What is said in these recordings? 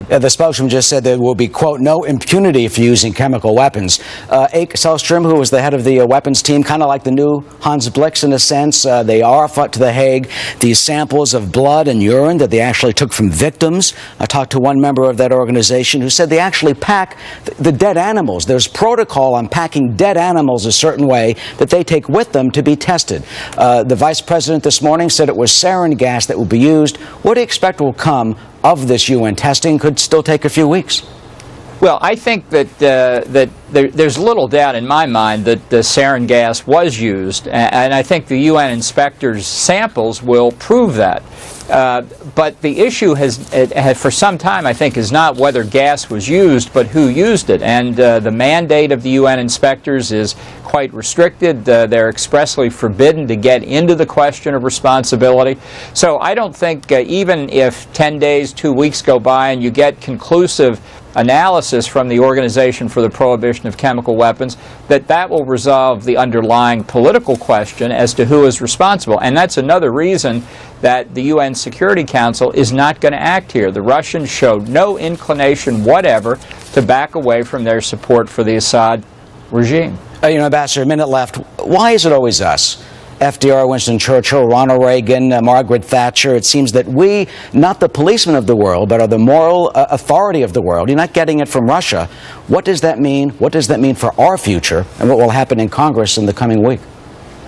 The spokesman just said there will be, quote, no impunity for using chemical weapons. Ake Selstrom, who was the head of the weapons team, kind of like the new Hans Blix in a sense, they are afoot to The Hague. These samples of blood and urine that they actually took from victims. I talked to one member of that organization who said they actually pack the dead animals. There's protocol on packing dead animals a certain way that they take with them to be tested. The vice president this morning said it was sarin gas that will be used. What do you expect will come of this UN testing? Could still take a few weeks. Well, I think that there's little doubt in my mind that the sarin gas was used, and I think the UN inspectors' samples will prove that. But the issue has for some time, I think, is not whether gas was used, but who used it. And the mandate of the UN inspectors is quite restricted. They're expressly forbidden to get into the question of responsibility. So I don't think even if 10 days, 2 weeks go by and you get conclusive analysis from the Organization for the Prohibition of Chemical Weapons, that will resolve the underlying political question as to who is responsible. And that's another reason that the UN Security Council is not going to act here. The Russians showed no inclination whatever to back away from their support for the Assad regime. Ambassador, a minute left. Why is it always us? FDR, Winston Churchill, Ronald Reagan, Margaret Thatcher. It seems that we, not the policemen of the world, but are the moral authority of the world. You're not getting it from Russia. What does that mean? What does that mean for our future and what will happen in Congress in the coming week?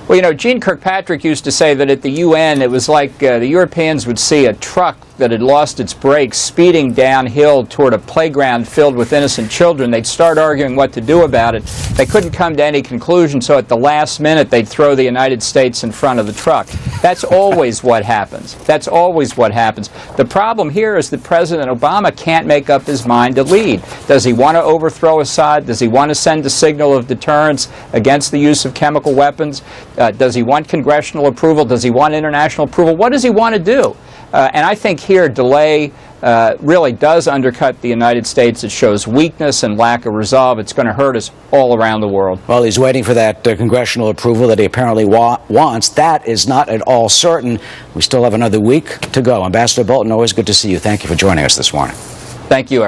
Well, Gene Kirkpatrick used to say that at the UN it was like the Europeans would see a truck that had lost its brakes speeding downhill toward a playground filled with innocent children. They'd start arguing what to do about it. They couldn't come to any conclusion, so at the last minute they'd throw the United States in front of the truck. That's always what happens. That's always what happens. The problem here is that President Obama can't make up his mind to lead. Does he want to overthrow Assad? Does he want to send a signal of deterrence against the use of chemical weapons? Does he want congressional approval? Does he want international approval? What does he want to do? And I think here delay really does undercut the United States. It shows weakness and lack of resolve. It's going to hurt us all around the world. Well, he's waiting for that congressional approval that he apparently wants. That is not at all certain. We still have another week to go. Ambassador Bolton, always good to see you. Thank you for joining us this morning. Thank you, Eric.